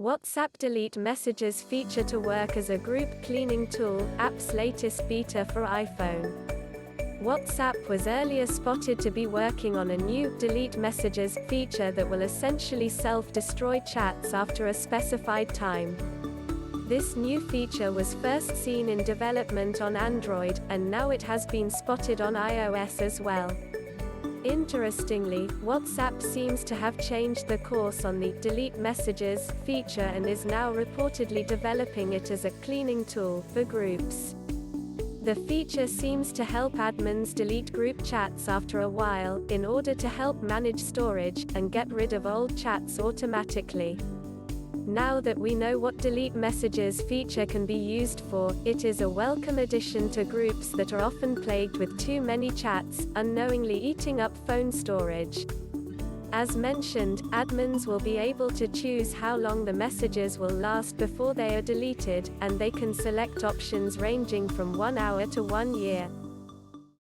WhatsApp Delete Messages feature to work as a group cleaning tool, app's latest beta for iPhone. WhatsApp was earlier spotted to be working on a new Delete Messages feature that will essentially self-destroy chats after a specified time. This new feature was first seen in development on Android, and now it has been spotted on iOS as well. Interestingly, WhatsApp seems to have changed the course on the Delete Messages feature and is now reportedly developing it as a cleaning tool for groups. The feature seems to help admins delete group chats after a while, in order to help manage storage, and get rid of old chats automatically. Now that we know what Delete Messages feature can be used for, it is a welcome addition to groups that are often plagued with too many chats, unknowingly eating up phone storage. As mentioned, admins will be able to choose how long the messages will last before they are deleted, and they can select options ranging from 1 hour to 1 year.